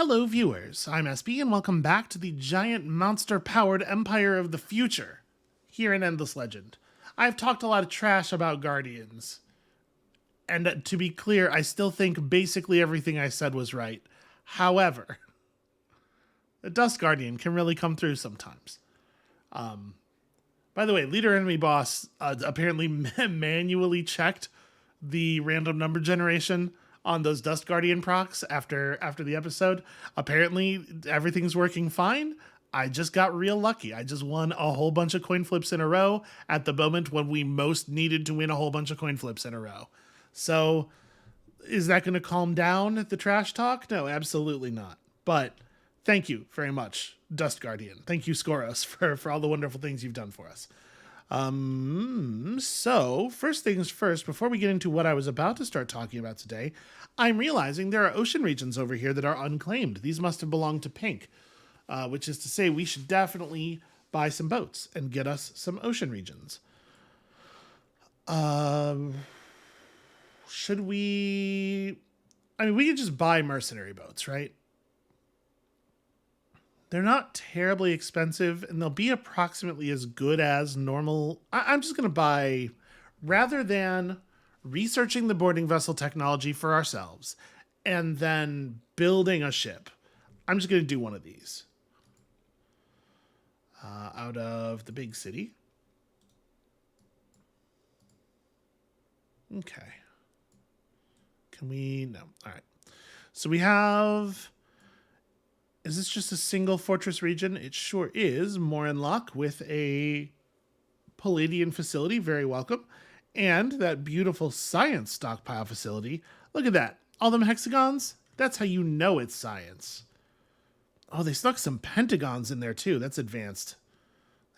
Hello, viewers. I'm SB, and welcome back to the giant monster-powered Empire of the Future here in Endless Legend. I've talked a lot of trash about Guardians, and to be clear, I still think basically everything I said was right. However, the Dust Guardian can really come through sometimes. By the way, leader enemy boss apparently manually checked the random number generation on those Dust Guardian procs after the episode. Apparently, everything's working fine. I just got real lucky. I just won a whole bunch of coin flips in a row at the moment when we most needed to win a whole bunch of coin flips in a row. So, is that going to calm down the trash talk? No, absolutely not. But thank you very much, Dust Guardian. Thank you, Skoros, for all the wonderful things you've done for us. So first things first, before we get into what I was about to start talking about today, I'm realizing there are ocean regions over here that are unclaimed. These must have belonged to Pink, which is to say we should definitely buy some boats and get us some ocean regions. Should we... I mean, we could just buy mercenary boats, right? They're not terribly expensive, and they'll be approximately as good as normal. I'm just going to buy, rather than researching the boarding vessel technology for ourselves and then building a ship, I'm just going to do one of these. Out of the big city. Okay. Can we? No. All right. So we have... Is this just a single fortress region? It sure is. More in luck with a Palladian facility. Very welcome. And that beautiful science stockpile facility. Look at that. All them hexagons? That's how you know it's science. Oh, they stuck some pentagons in there too. That's advanced.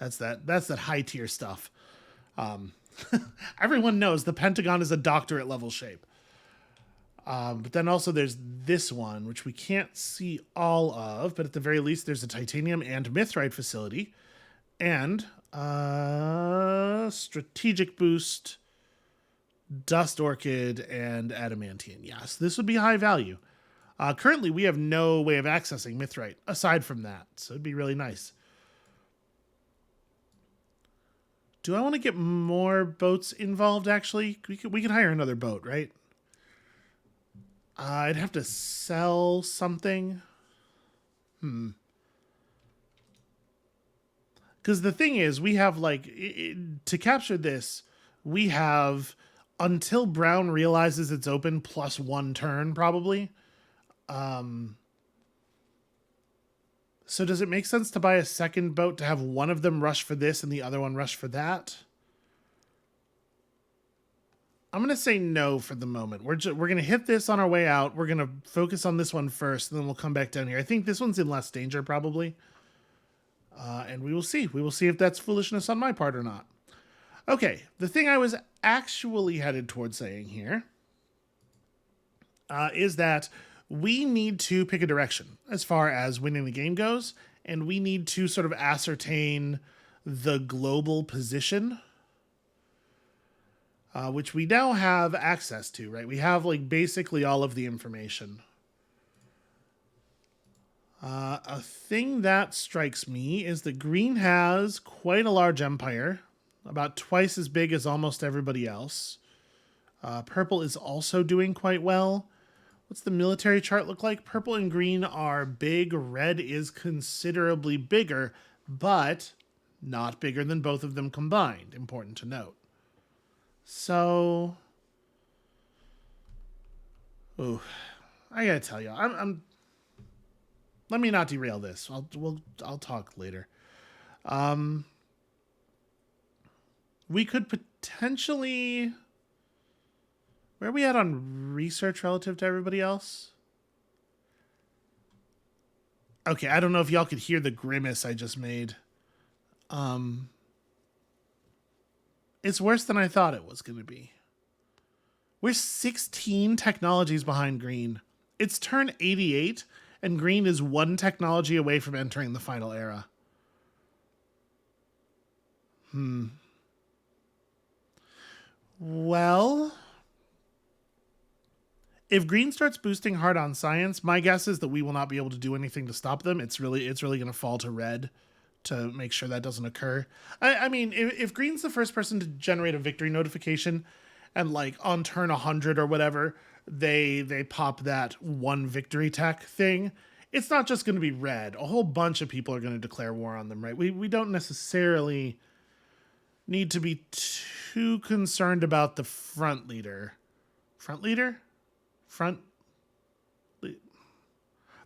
That's that high tier stuff. Everyone knows the pentagon is a doctorate level shape. But then also there's this one, which we can't see all of, but at the very least there's a titanium and mithrite facility. And strategic boost, dust orchid, and adamantium. Yes, this would be high value. Currently we have no way of accessing mithrite aside from that, so it'd be really nice. Do I want to get more boats involved, actually? We could hire another boat, right? I'd have to sell something. Because the thing is, we have, like, to capture this, we have until Brown realizes it's open plus one turn, probably. So does it make sense to buy a second boat to have one of them rush for this and the other one rush for that? I'm going to say no for the moment. We're going to hit this on our way out. We're going to focus on this one first, and then we'll come back down here. I think this one's in less danger, probably. And we will see. We will see if that's foolishness on my part or not. Okay, the thing I was actually headed towards saying here is that we need to pick a direction as far as winning the game goes, and we need to sort of ascertain the global position, which we now have access to, right? We have, like, basically all of the information. A thing that strikes me is that Green has quite a large empire, about twice as big as almost everybody else. Purple is also doing quite well. What's the military chart look like? Purple and green are big. Red is considerably bigger, but not bigger than both of them combined. Important to note. So, I gotta tell you, let me not derail this. I'll talk later. We could potentially... Where are we at on research relative to everybody else? Okay, I don't know if y'all could hear the grimace I just made. It's worse than I thought it was going to be. We're 16 technologies behind Green. It's turn 88, and Green is one technology away from entering the final era. Well, If green starts boosting hard on science, my guess is that we will not be able to do anything to stop them. It's really going to fall to red to make sure that doesn't occur. I mean, if green's the first person to generate a victory notification, and like on turn 100 or whatever, they pop that one victory tech thing. It's not just going to be red. A whole bunch of people are going to declare war on them, right? We don't necessarily need to be too concerned about the front leader. Front leader? Front.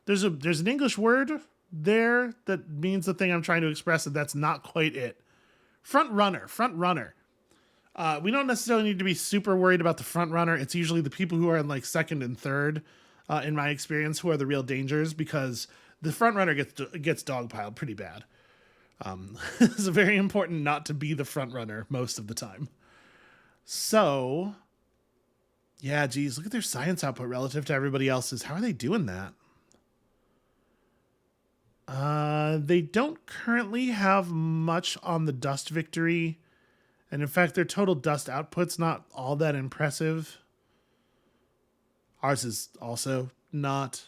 There's an English word there that means the thing I'm trying to express, and that's not quite it. Front runner. Front runner. We don't necessarily need to be super worried about the front runner. It's usually the people who are in like second and third, in my experience, who are the real dangers, because the front runner gets dogpiled pretty bad. It's very important not to be the front runner most of the time. So, yeah, geez, look at their science output relative to everybody else's. How are they doing that? They don't currently have much on the dust victory. And in fact, their total dust output's not all that impressive. Ours is also not.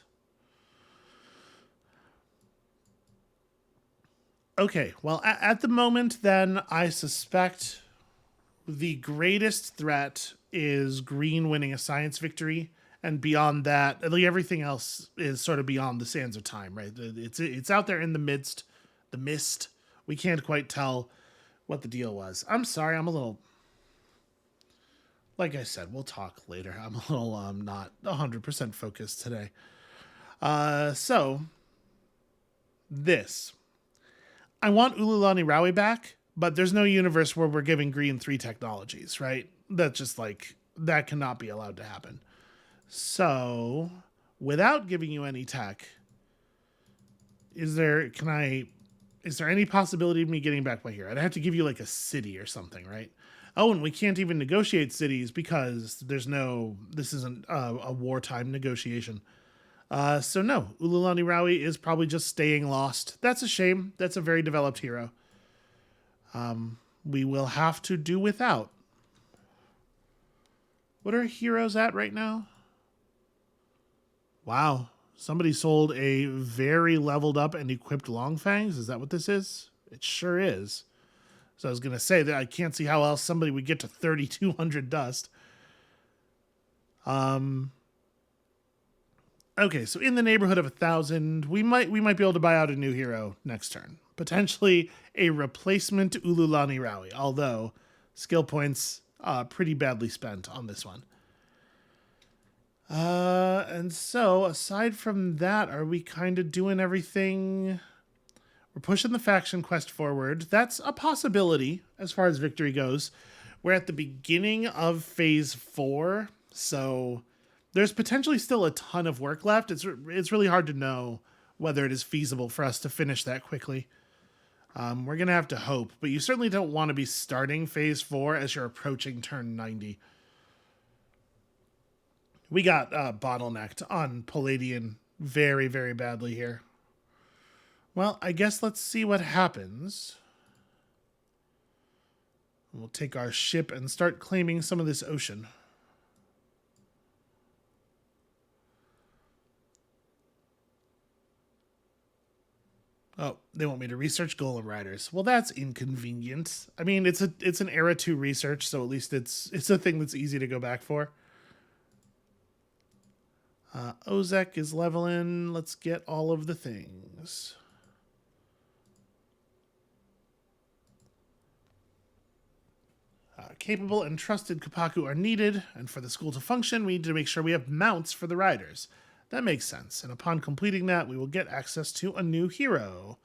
Okay, well, at the moment, then, I suspect the greatest threat is green winning a science victory. And beyond that, everything else is sort of beyond the sands of time, right? It's out there in the mist. We can't quite tell what the deal was. I'm sorry, I'm a little... Like I said, we'll talk later. I'm a little not 100% focused today. So, this. I want Ululani Rawi back, but there's no universe where we're giving green 3 technologies, right? That's just like, that cannot be allowed to happen. So, without giving you any tech, is there any possibility of me getting back by here? I'd have to give you like a city or something, right? Oh, and we can't even negotiate cities because this isn't a wartime negotiation. So no, Ululani Rawi is probably just staying lost. That's a shame. That's a very developed hero. We will have to do without. What are heroes at right now? Wow. Somebody sold a very leveled up and equipped Longfangs. Is that what this is? It sure is. So I was going to say that I can't see how else somebody would get to 3,200 dust. Okay, so in the neighborhood of 1,000, we might be able to buy out a new hero next turn. Potentially a replacement Ululani Rawi, although skill points pretty badly spent on this one. And so, aside from that, are we kind of doing everything? We're pushing the faction quest forward. That's a possibility as far as victory goes. We're at the beginning of phase 4, so there's potentially still a ton of work left. It's really hard to know whether it is feasible for us to finish that quickly. We're going to have to hope, but you certainly don't want to be starting phase 4 as you're approaching turn 90. We got bottlenecked on Palladian very, very badly here. Well, I guess let's see what happens. We'll take our ship and start claiming some of this ocean. Oh, they want me to research Golem Riders. Well, that's inconvenient. I mean, it's an Era 2 research, so at least it's a thing that's easy to go back for. Ozek is leveling. Let's get all of the things. Capable and trusted Kapaku are needed, and for the school to function, we need to make sure we have mounts for the riders. That makes sense, and upon completing that, we will get access to a new hero.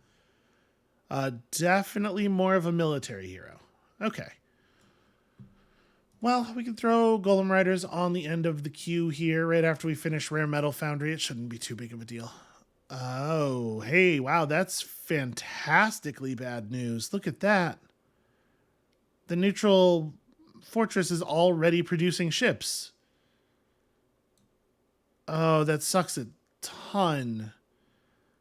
Definitely more of a military hero. Okay. Well, we can throw Golem Riders on the end of the queue here right after we finish Rare Metal Foundry. It shouldn't be too big of a deal. Oh, hey, wow, that's fantastically bad news. Look at that. The neutral fortress is already producing ships. Oh, that sucks a ton.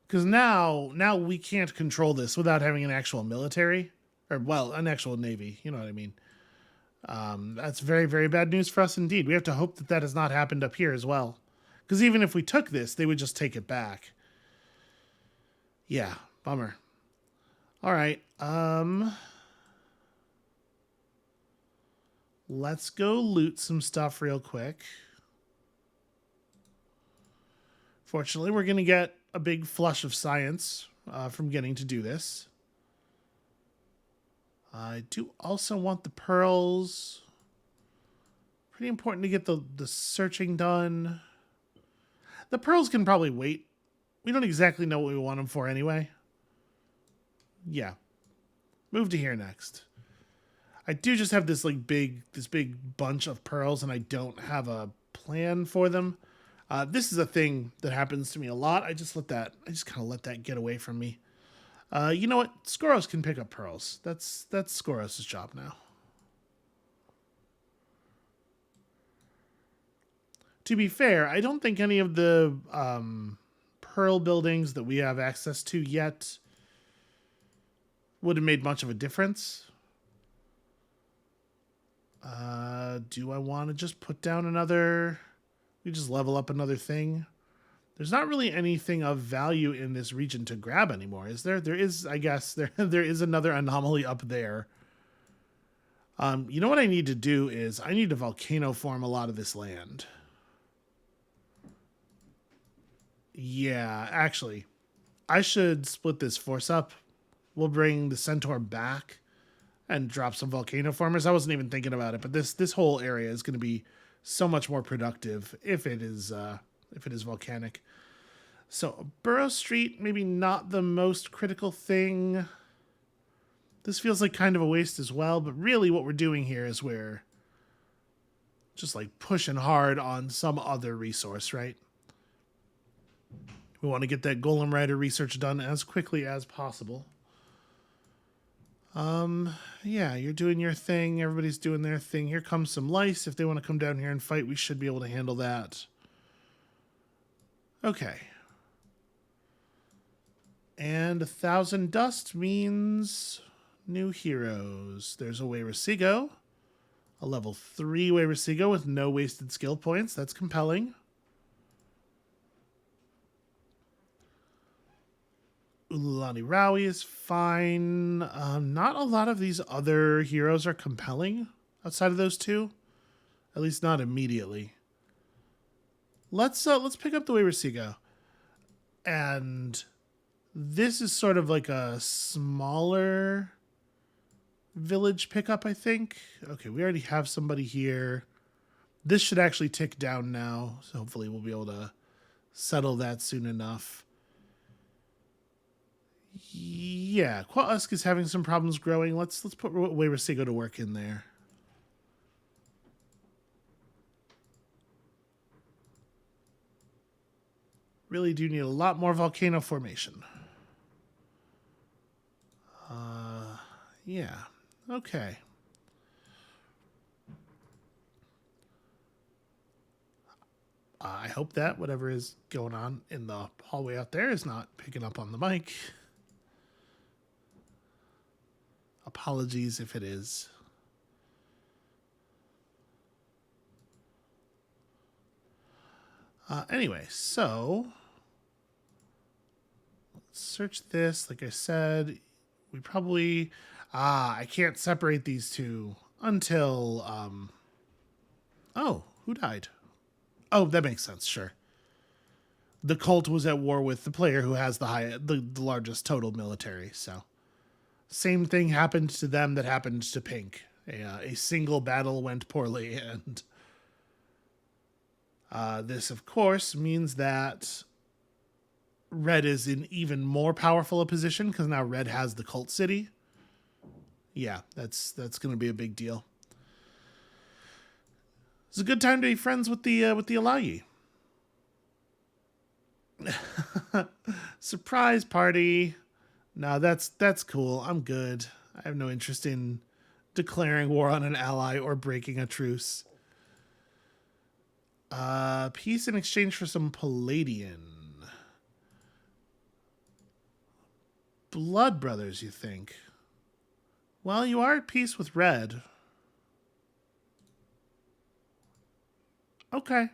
Because now we can't control this without having an actual military. Or, well, an actual navy. You know what I mean. That's very, very bad news for us indeed. We have to hope that has not happened up here as well. Because even if we took this, they would just take it back. Yeah, bummer. All right. Let's go loot some stuff real quick. Fortunately, we're going to get a big flush of science from getting to do this. I do also want the pearls. Pretty important to get the searching done. The pearls can probably wait. We don't exactly know what we want them for anyway. Yeah. Move to here next. I do just have this big bunch of pearls, and I don't have a plan for them. This is a thing that happens to me a lot. I just kind of let that get away from me. You know what? Skoros can pick up pearls. That's Skoros' job now. To be fair, I don't think any of the pearl buildings that we have access to yet would have made much of a difference. Do I want to just put down another... We just level up another thing? There's not really anything of value in this region to grab anymore, is there? There is, I guess. There is another anomaly up there. You know what I need to do is I need to volcano form a lot of this land. Yeah, actually, I should split this force up. We'll bring the centaur back and drop some volcano formers. I wasn't even thinking about it, but this whole area is going to be so much more productive if it is volcanic. So Burrow Street, maybe not the most critical thing. This feels like kind of a waste as well, but really what we're doing here is we're just like pushing hard on some other resource, right? We want to get that Golem Rider research done as quickly as possible. Yeah, you're doing your thing. Everybody's doing their thing. Here comes some lice. If they want to come down here and fight, we should be able to handle that. Okay. And 1,000 dust means new heroes. There's a Wayrasigo. A level 3 Wayrasigo with no wasted skill points. That's compelling. Ululani Rowie is fine. Not a lot of these other heroes are compelling outside of those two. At least not immediately. Let's pick up the Wayrasigo. And this is sort of like a smaller village pickup, I think. Okay, we already have somebody here. This should actually tick down now, so hopefully we'll be able to settle that soon enough. Yeah, Quahusk is having some problems growing. Let's put Wayrasigo to work in there. Really do need a lot more volcano formation. Yeah, okay. I hope that whatever is going on in the hallway out there is not picking up on the mic. Apologies if it is. Anyway, so let's search this. Like I said, we probably... I can't separate these two until... Oh, who died? Oh, that makes sense, sure. The cult was at war with the player who has the largest total military, so... Same thing happened to them that happened to Pink. A single battle went poorly, and this, of course, means that Red is in even more powerful a position because now Red has the cult city. Yeah, that's going to be a big deal. It's a good time to be friends with the Elohys. Surprise party. No, that's cool. I'm good. I have no interest in declaring war on an ally or breaking a truce. Peace in exchange for some Palladian. Blood brothers, you think? Well, you are at peace with Red. Okay.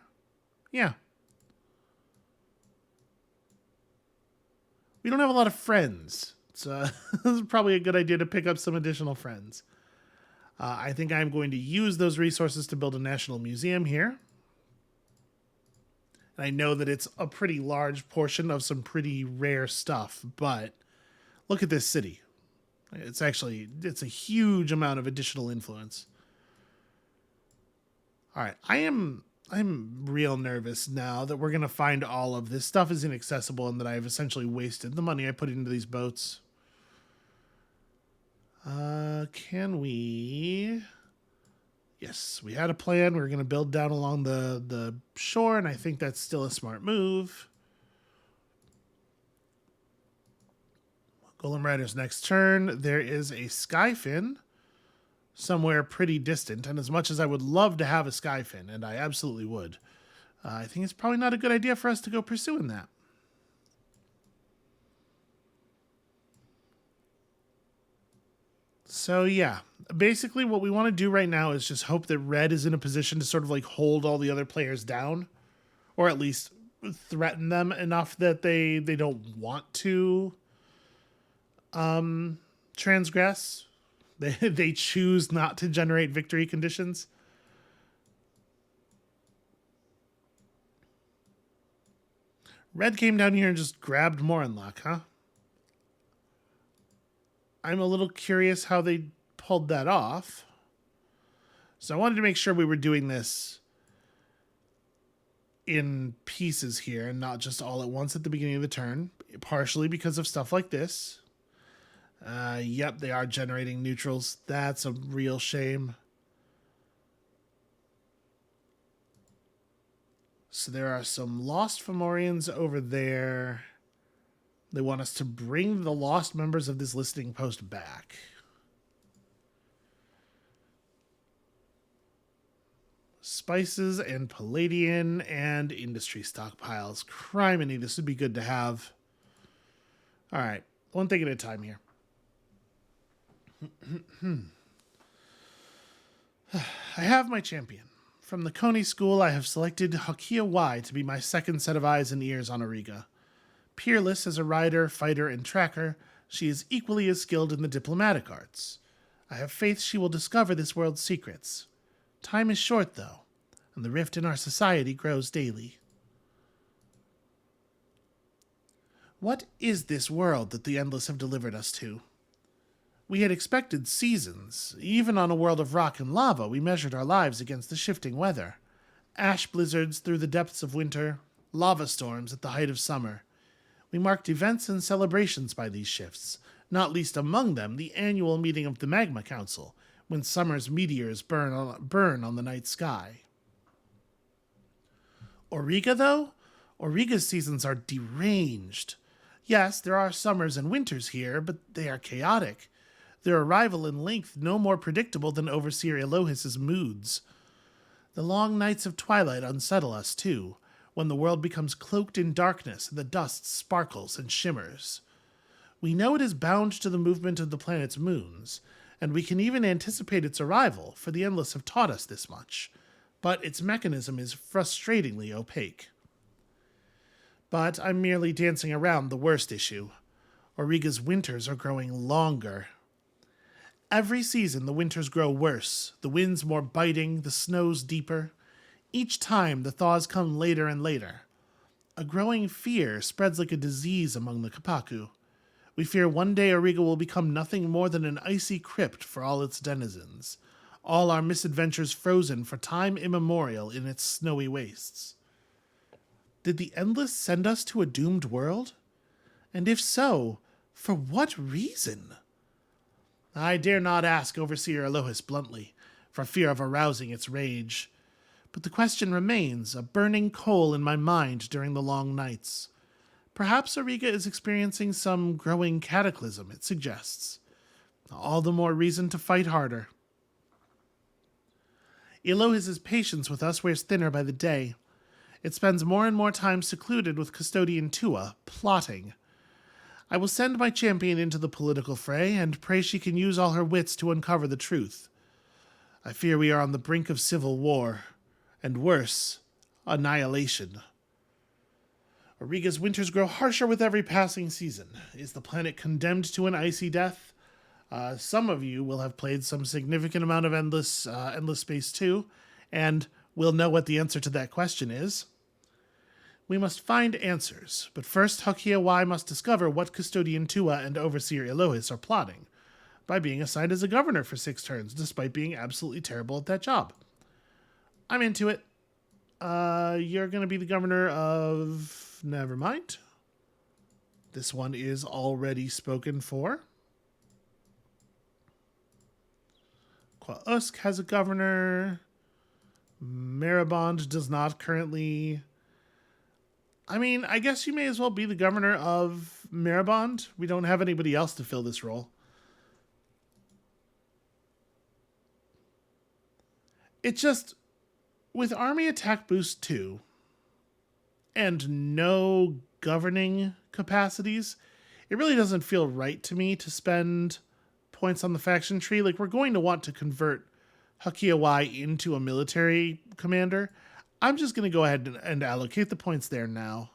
Yeah. We don't have a lot of friends. So this is probably a good idea to pick up some additional friends. I think I'm going to use those resources to build a national museum here. And I know that it's a pretty large portion of some pretty rare stuff, but look at this city. It's a huge amount of additional influence. All right, I'm real nervous now that we're going to find all of this stuff is inaccessible and that I've essentially wasted the money I put into these boats. Can we... Yes, we had a plan. We were going to build down along the shore, and I think that's still a smart move. Golem Rider's next turn. There is a Skyfin somewhere pretty distant, and as much as I would love to have a Skyfin, and I absolutely would, I think it's probably not a good idea for us to go pursuing that. So yeah, basically what we want to do right now is just hope that Red is in a position to sort of like hold all the other players down, or at least threaten them enough that they don't want to transgress. They choose not to generate victory conditions. Red came down here and just grabbed Morinlock, huh? I'm a little curious how they pulled that off. So I wanted to make sure we were doing this in pieces here and not just all at once at the beginning of the turn, partially because of stuff like this. Yep, they are generating neutrals. That's a real shame. So there are some lost Fomorians over there. They want us to bring the lost members of this listening post back. Spices and Palladian and industry stockpiles. Criminy, this would be good to have. All right, one thing at a time here. I have my champion. From the Coney School, I have selected Hakia Y to be my second set of eyes and ears on Auriga. Peerless as a rider, fighter, and tracker, she is equally as skilled in the diplomatic arts. I have faith she will discover this world's secrets. Time is short, though, and the rift in our society grows daily. What is this world that the Endless have delivered us to? We had expected seasons. Even on a world of rock and lava, we measured our lives against the shifting weather. Ash blizzards through the depths of winter, lava storms at the height of summer. We marked events and celebrations by these shifts, not least among them the annual meeting of the Magma Council, when summer's meteors burn on the night sky. Auriga, though? Auriga's seasons are deranged. Yes, there are summers and winters here, but they are chaotic. Their arrival in length no more predictable than Overseer Elohys' moods. The long nights of twilight unsettle us, too, when the world becomes cloaked in darkness and the dust sparkles and shimmers. We know it is bound to the movement of the planet's moons, and we can even anticipate its arrival, for the Endless have taught us this much, but its mechanism is frustratingly opaque. But I'm merely dancing around the worst issue. Auriga's winters are growing longer. Every season the winters grow worse, the winds more biting, the snows deeper. Each time the thaws come later and later. A growing fear spreads like a disease among the Kapaku. We fear one day Auriga will become nothing more than an icy crypt for all its denizens, all our misadventures frozen for time immemorial in its snowy wastes. Did the Endless send us to a doomed world? And if so, for what reason? I dare not ask Overseer Elohys bluntly, for fear of arousing its rage. But the question remains, a burning coal in my mind during the long nights. Perhaps Auriga is experiencing some growing cataclysm, it suggests. All the more reason to fight harder. Elohys' patience with us wears thinner by the day. It spends more and more time secluded with Custodian Tua, plotting. I will send my champion into the political fray and pray she can use all her wits to uncover the truth. I fear we are on the brink of civil war, and worse, annihilation. Auriga's winters grow harsher with every passing season. Is the planet condemned to an icy death? Some of you will have played some significant amount of Endless Space 2, and will know what the answer to that question is. We must find answers, but first Hakia Y must discover what Custodian Tua and Overseer Elohys are plotting, by being assigned as a governor for 6 turns, despite being absolutely terrible at that job. I'm into it. You're going to be the governor of... Never mind. This one is already spoken for. Usk has a governor. Maribond does not currently. I mean, I guess you may as well be the governor of Maribond. We don't have anybody else to fill this role. It just, with Army Attack Boost 2 and no governing capacities, it really doesn't feel right to me to spend points on the faction tree. Like, we're going to want to convert Hakia Y into a military commander. I'm just going to go ahead and allocate the points there now.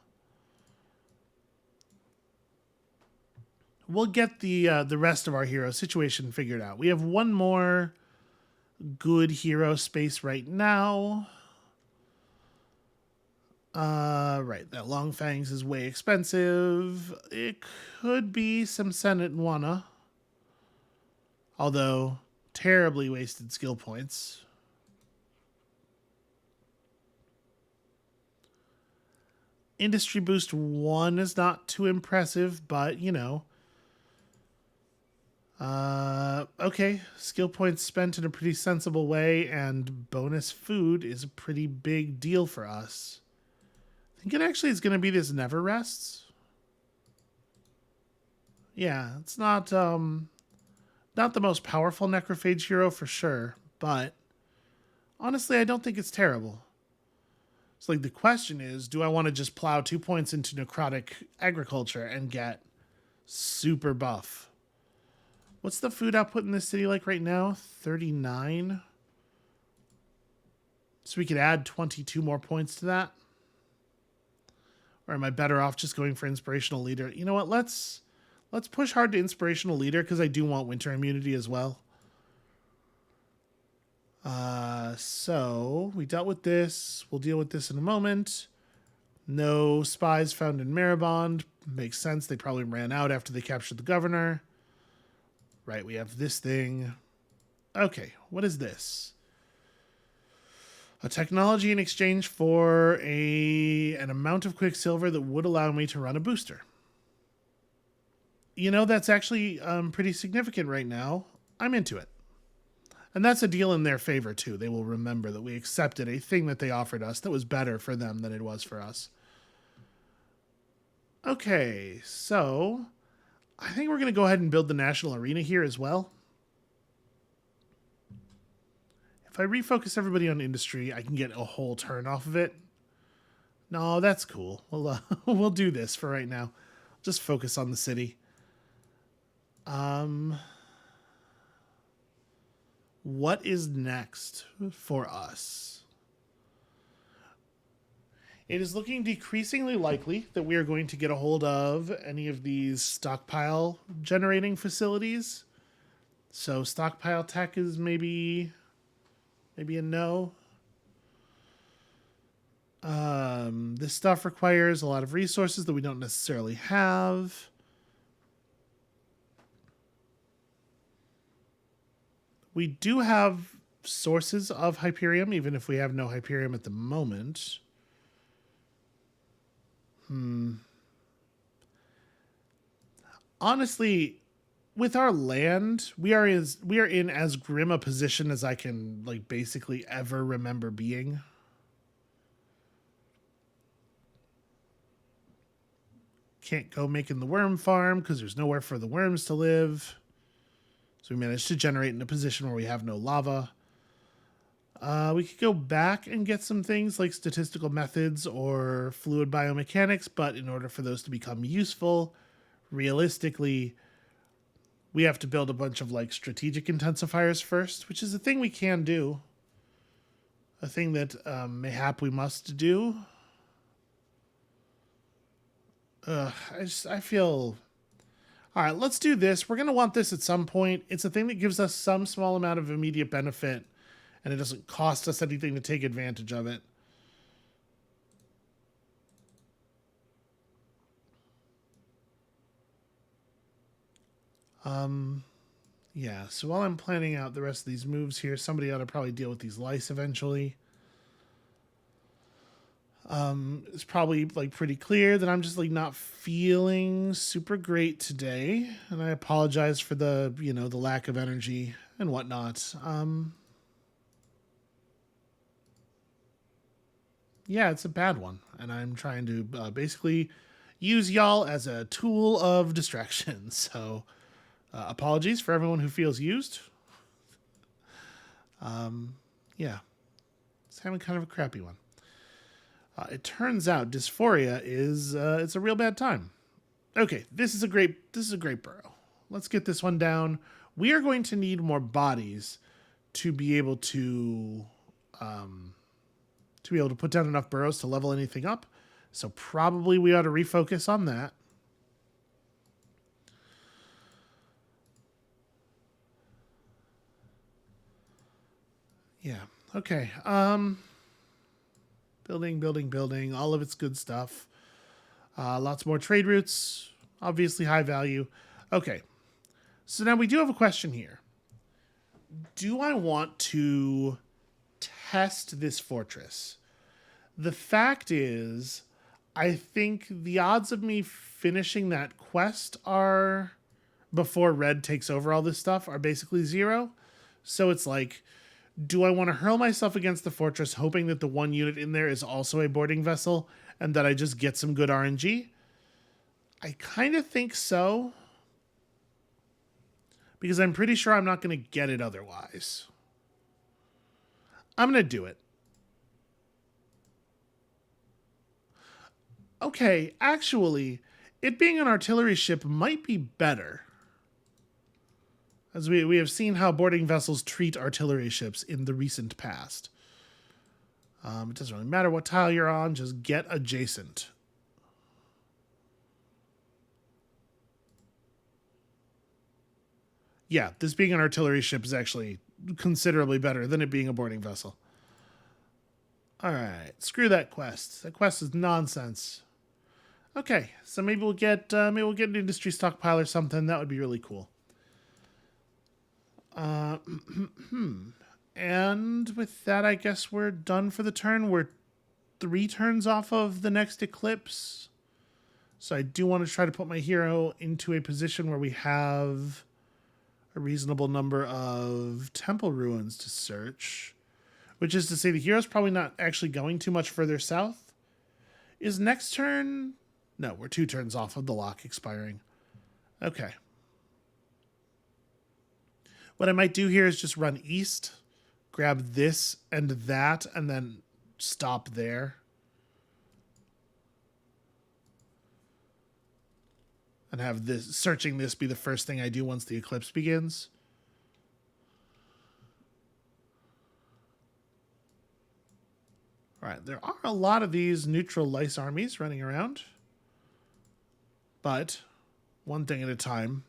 We'll get the rest of our hero situation figured out. We have one more good hero space right now. Right, that Long Fangs is way expensive. It could be some Senate Nwana. Although, terribly wasted skill points. Industry Boost 1 is not too impressive, but, you know. Okay, skill points spent in a pretty sensible way, and bonus food is a pretty big deal for us. I think it actually is going to be this Never Rests. Yeah, it's not the most powerful necrophage hero for sure, but honestly, I don't think it's terrible. It's like the question is, do I want to just plow 2 points into necrotic agriculture and get super buff? What's the food output in this city like right now? 39. So we could add 22 more points to that. Or am I better off just going for Inspirational Leader? You know what? Let's push hard to Inspirational Leader because I do want winter immunity as well. So we dealt with this. We'll deal with this in a moment. No spies found in Maribond. Makes sense. They probably ran out after they captured the governor. Right, we have this thing. Okay, what is this? A technology in exchange for an amount of Quicksilver that would allow me to run a booster. You know, that's actually pretty significant right now. I'm into it. And that's a deal in their favor, too. They will remember that we accepted a thing that they offered us that was better for them than it was for us. Okay, so I think we're going to go ahead and build the National Arena here as well. If I refocus everybody on industry, I can get a whole turn off of it. No, that's cool. We'll do this for right now. Just focus on the city. What is next for us? It is looking decreasingly likely that we are going to get a hold of any of these stockpile generating facilities. So stockpile tech is maybe a no. This stuff requires a lot of resources that we don't necessarily have. We do have sources of Hyperium, even if we have no Hyperium at the moment. Honestly, with our land, we are in as grim a position as I can like basically ever remember being. Can't go making the worm farm because there's nowhere for the worms to live. So we managed to generate in a position where we have no lava. We could go back and get some things like statistical methods or fluid biomechanics, but in order for those to become useful, realistically, we have to build a bunch of like strategic intensifiers first, which is a thing we can do. A thing that mayhap we must do. I feel... All right, let's do this. We're going to want this at some point. It's a thing that gives us some small amount of immediate benefit, and it doesn't cost us anything to take advantage of it. Yeah, so while I'm planning out the rest of these moves here, somebody ought to probably deal with these lice eventually. It's probably like pretty clear that I'm just like not feeling super great today, and I apologize for the the lack of energy and whatnot. Yeah, it's a bad one, and I'm trying to basically use y'all as a tool of distraction. So apologies for everyone who feels used. Yeah, it's having kind of a crappy one. It turns out dysphoria is it's a real bad time. Okay, this is a great burrow. Let's get this one down. We are going to need more bodies to be able to put down enough burrows to level anything up. So probably we ought to refocus on that. Yeah. Okay. Building, building, building. All of it's good stuff. Lots more trade routes. Obviously high value. Okay. So now we do have a question here. Do I want to test this fortress? The fact is, I think the odds of me finishing that quest are, before Red takes over all this stuff, are basically zero. So it's like, do I want to hurl myself against the fortress hoping that the one unit in there is also a boarding vessel and that I just get some good RNG? I kind of think so, because I'm pretty sure I'm not going to get it otherwise. I'm going to do it. Okay, actually, it being an artillery ship might be better, as we have seen how boarding vessels treat artillery ships in the recent past. It doesn't really matter what tile you're on, just get adjacent. Yeah, this being an artillery ship is actually considerably better than it being a boarding vessel. Alright, screw that quest. That quest is nonsense. Okay, so maybe we'll get an industry stockpile or something. That would be really cool. And with that, I guess we're done for the turn. We're 3 turns off of the next eclipse. So I do want to try to put my hero into a position where we have a reasonable number of temple ruins to search. Which is to say the hero's probably not actually going too much further south. Is next turn... No, we're 2 turns off of the lock expiring. Okay. What I might do here is just run east, grab this and that, and then stop there. And have this searching this be the first thing I do once the eclipse begins. All right, there are a lot of these neutral lice armies running around. But one thing at a time.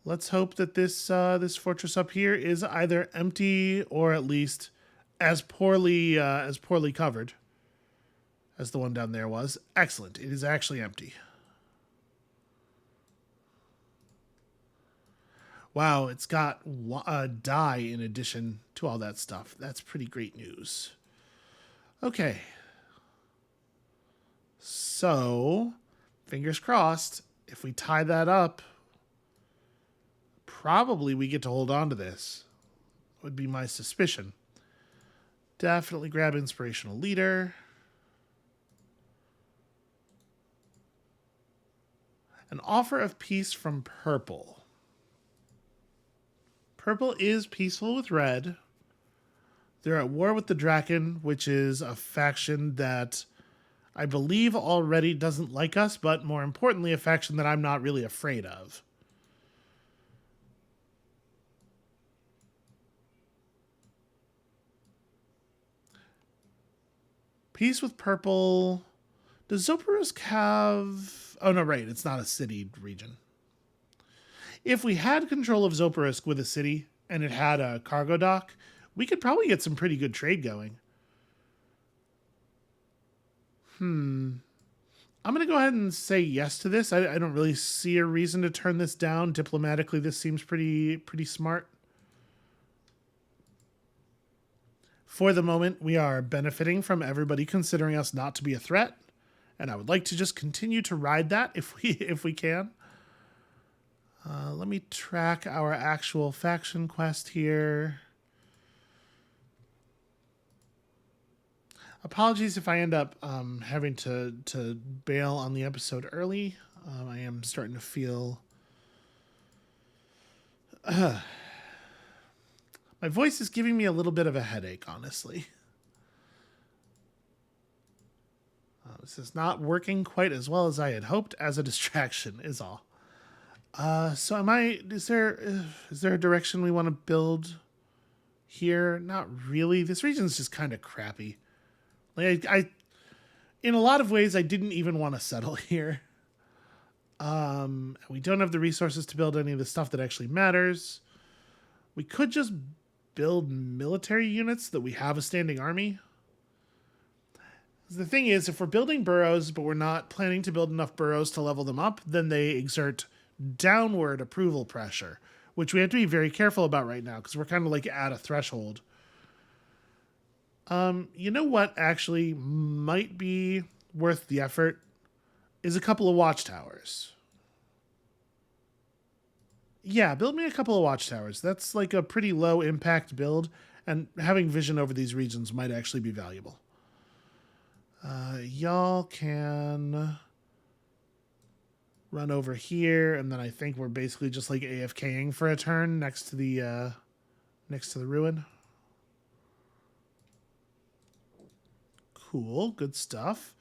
Let's hope that this fortress up here is either empty or at least as poorly covered as the one down there was. Excellent. It is actually empty. Wow, it's got a die in addition to all that stuff. That's pretty great news. Okay. So, fingers crossed, if we tie that up, probably we get to hold on to this. Would be my suspicion. Definitely grab Inspirational Leader. An offer of peace from purple. Purple is peaceful with red. They're at war with the Draken, which is a faction that I believe already doesn't like us, but more importantly, a faction that I'm not really afraid of. Peace with purple Does Zoporisk have... Oh, no, right. It's not a city region. If we had control of Zoporisk with a city and it had a cargo dock, we could probably get some pretty good trade going. I'm going to go ahead and say yes to this. I don't really see a reason to turn this down. Diplomatically, this seems pretty smart. For the moment, we are benefiting from everybody considering us not to be a threat, and I would like to just continue to ride that if we can. Let me track our actual faction quest here. Apologies if I end up having to bail on the episode early. I am starting to feel... my voice is giving me a little bit of a headache, honestly. This is not working quite as well as I had hoped as a distraction, is all. So is there a direction we want to build here? Not really. This region's just kind of crappy. Like I in a lot of ways, I didn't even want to settle here. We don't have the resources to build any of the stuff that actually matters. We could just build military units that we have a standing army. The thing is, if we're building burrows, but we're not planning to build enough burrows to level them up, then they exert downward approval pressure, which we have to be very careful about right now because we're kind of like at a threshold. You know what actually might be worth the effort is a couple of watchtowers. Yeah, build me a couple of watchtowers. That's like a pretty low impact build, and having vision over these regions might actually be valuable. Y'all can run over here, and then I think we're basically just like AFKing for a turn next to the ruin. Cool, good stuff.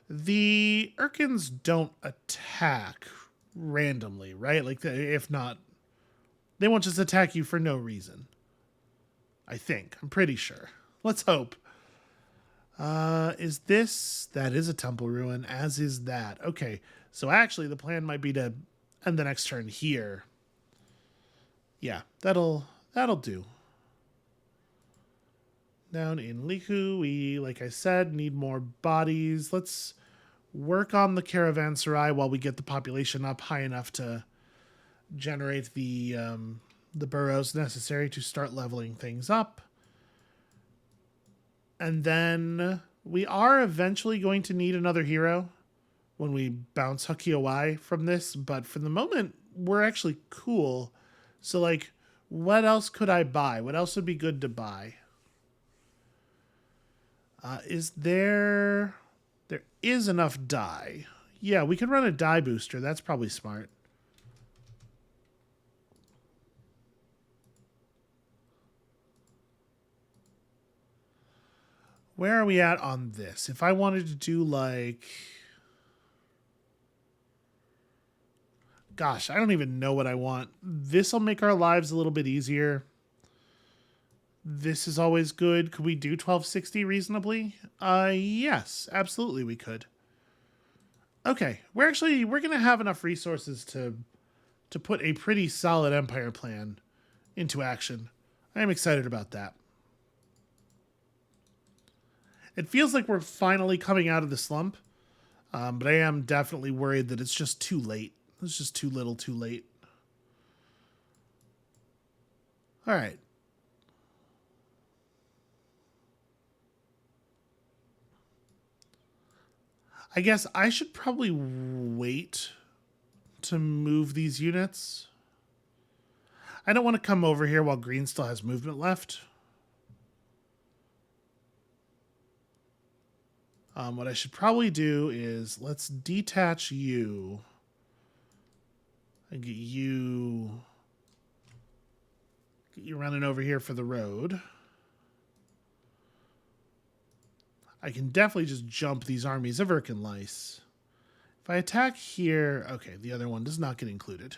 The Urkins don't attack randomly, right? Like, if not, they won't just attack you for no reason. I think. I'm pretty sure. Let's hope. That is a temple ruin, as is that. Okay, so actually the plan might be to end the next turn here. Yeah, that'll do. Down in Liku, we, like I said, need more bodies. Let's work on the caravanserai while we get the population up high enough to generate the burrows necessary to start leveling things up. And then we are eventually going to need another hero when we bounce Hakiowai from this, but for the moment, we're actually cool. So, like, what else could I buy? What else would be good to buy? There is enough dye. Yeah, we could run a dye booster. That's probably smart. Where are we at on this? If I wanted to do like... Gosh, I don't even know what I want. This will make our lives a little bit easier. This is always good. Could we do 1260 reasonably? Yes, absolutely we could. Okay, we're going to have enough resources to put a pretty solid empire plan into action. I am excited about that. It feels like we're finally coming out of the slump, but I am definitely worried that it's just too late. It's just too little too late. All right. I guess I should probably wait to move these units. I don't want to come over here while green still has movement left. What I should probably do is let's detach you and get you running over here for the road. I can definitely just jump these armies of Urkinlice. If I attack here... Okay, the other one does not get included.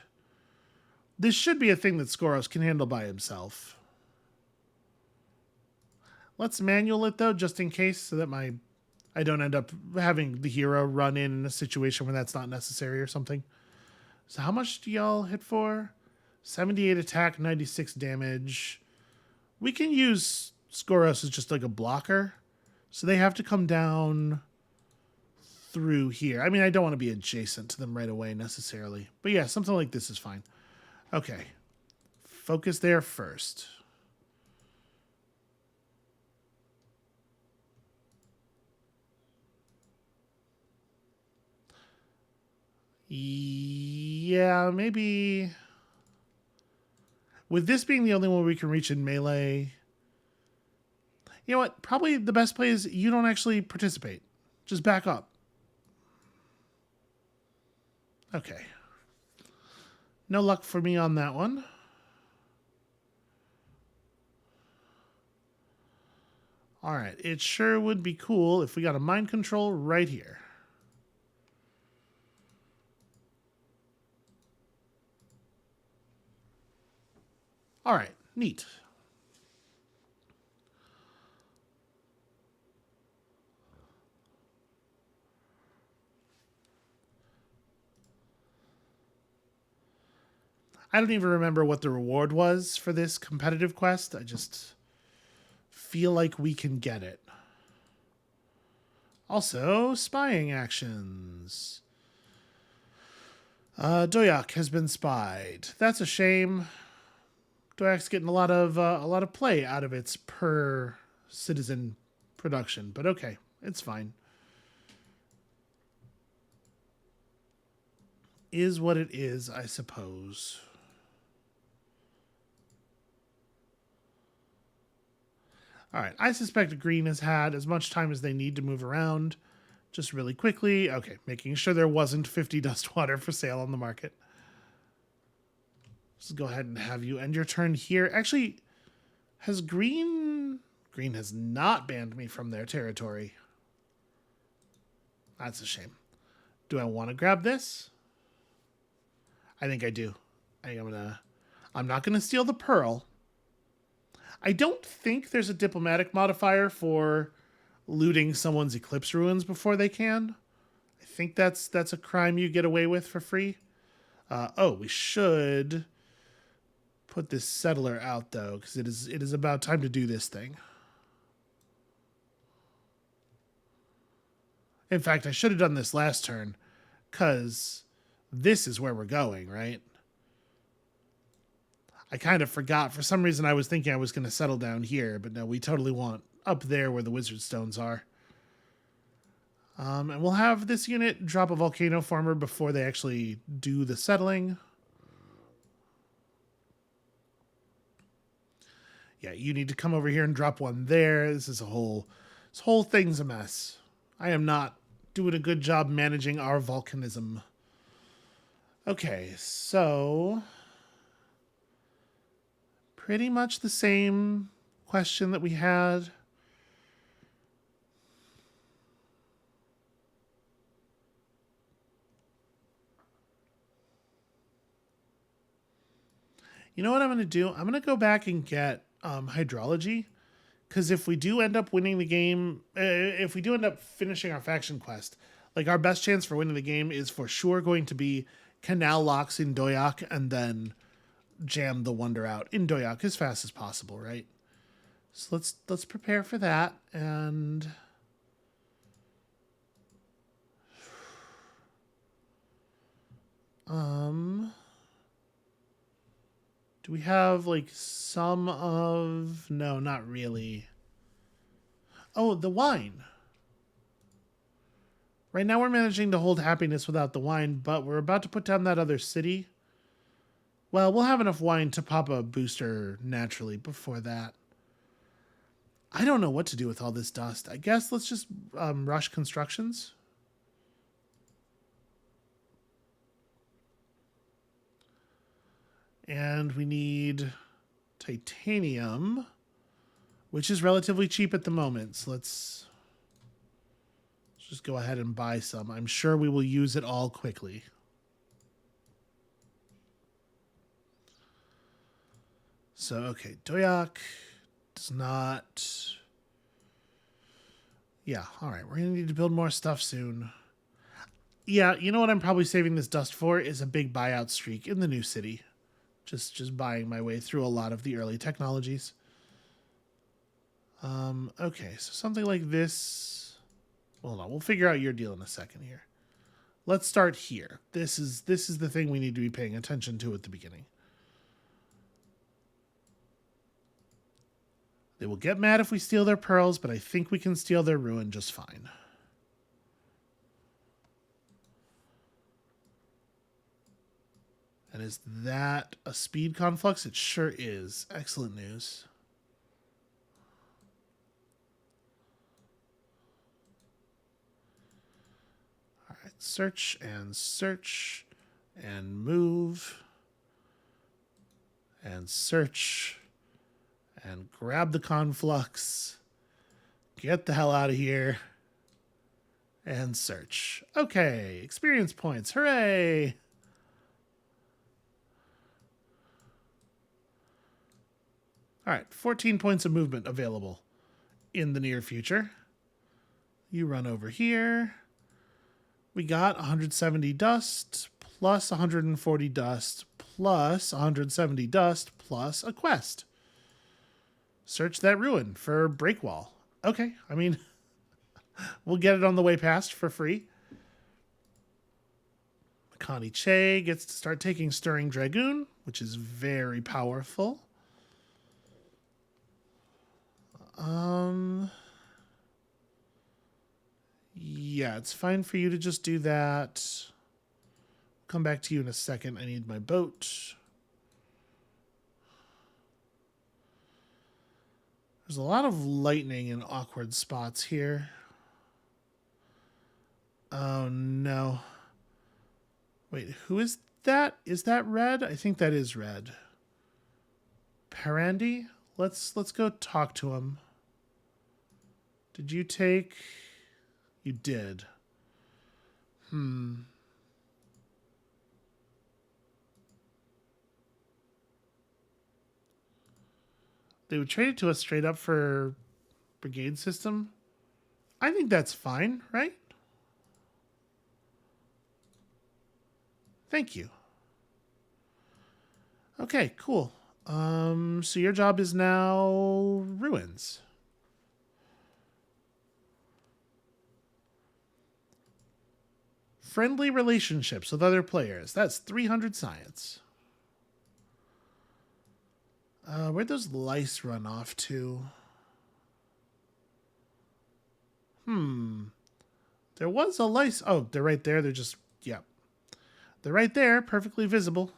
This should be a thing that Skoros can handle by himself. Let's manual it, though, just in case, so that I don't end up having the hero run in a situation where that's not necessary or something. So how much do y'all hit for? 78 attack, 96 damage. We can use Skoros as just like a blocker. So they have to come down through here. I mean, I don't want to be adjacent to them right away necessarily. But yeah, something like this is fine. Okay. Focus there first. Yeah, maybe... With this being the only one we can reach in melee... You know what? Probably the best play is you don't actually participate. Just back up. Okay. No luck for me on that one. Alright, it sure would be cool if we got a mind control right here. Alright, neat. I don't even remember what the reward was for this competitive quest. I just feel like we can get it. Also, spying actions. Doyak has been spied. That's a shame. Doyak's getting a lot of play out of its per citizen production, but okay, it's fine. Is what it is, I suppose. All right, I suspect Green has had as much time as they need to move around. Just really quickly. Okay, making sure there wasn't 50 dust water for sale on the market. Let's go ahead and have you end your turn here. Actually, has Green... Green has not banned me from their territory. That's a shame. Do I want to grab this? I think I do. I'm not gonna steal the pearl. I don't think there's a diplomatic modifier for looting someone's Eclipse ruins before they can. I think that's a crime you get away with for free. Oh, we should put this settler out though, because it is about time to do this thing. In fact, I should have done this last turn, because this is where we're going, right? I kind of forgot. For some reason, I was thinking I was going to settle down here, but no, we totally want up there where the wizard stones are. And we'll have this unit drop a volcano farmer before they actually do the settling. Yeah, you need to come over here and drop one there. This whole thing's a mess. I am not doing a good job managing our volcanism. Okay, so pretty much the same question that we had. You know what I'm going to do? I'm going to go back and get hydrology. Because if we do end up winning the game, if we do end up finishing our faction quest, like our best chance for winning the game is for sure going to be canal locks in Doyak and then jam the wonder out in Doyak as fast as possible, right? So let's prepare for that. And do we have like some of... No, not really. Oh, the wine. Right now we're managing to hold happiness without the wine, but we're about to put down that other city. Well, we'll have enough wine to pop a booster naturally before that. I don't know what to do with all this dust. I guess let's just rush constructions. And we need titanium, which is relatively cheap at the moment. So let's just go ahead and buy some. I'm sure we will use it all quickly. So, okay, Doyak does not... Yeah, all right. We're going to need to build more stuff soon. Yeah, you know what I'm probably saving this dust for is a big buyout streak in the new city. Just buying my way through a lot of the early technologies. Okay, so something like this. Hold on, we'll figure out your deal in a second here. Let's start here. This is the thing we need to be paying attention to at the beginning. They will get mad if we steal their pearls, but I think we can steal their ruin just fine. And is that a speed conflux? It sure is. Excellent news. All right, search and move and search and grab the conflux. Get the hell out of here and search. Okay, experience points. Hooray! All right, 14 points of movement available in the near future. You run over here. We got 170 dust plus 140 dust plus 170 dust plus a quest. Search that ruin for breakwall. Okay, I mean, we'll get it on the way past for free. Connie Che gets to start taking Stirring Dragoon, which is very powerful. Yeah, it's fine for you to just do that. Come back to you in a second. I need my boat. There's a lot of lightning in awkward spots here. Oh, no. Wait, who is that? Is that red? I think that is red. Parandi? Let's go talk to him. Did you take... You did. They would trade it to us straight up for brigade system. I think that's fine, right? Thank you. Okay, cool. So your job is now ruins. Friendly relationships with other players. That's 300 science. Where'd those lice run off to? There was a lice. Oh, they're right there. They're just, yeah. They're right there, perfectly visible.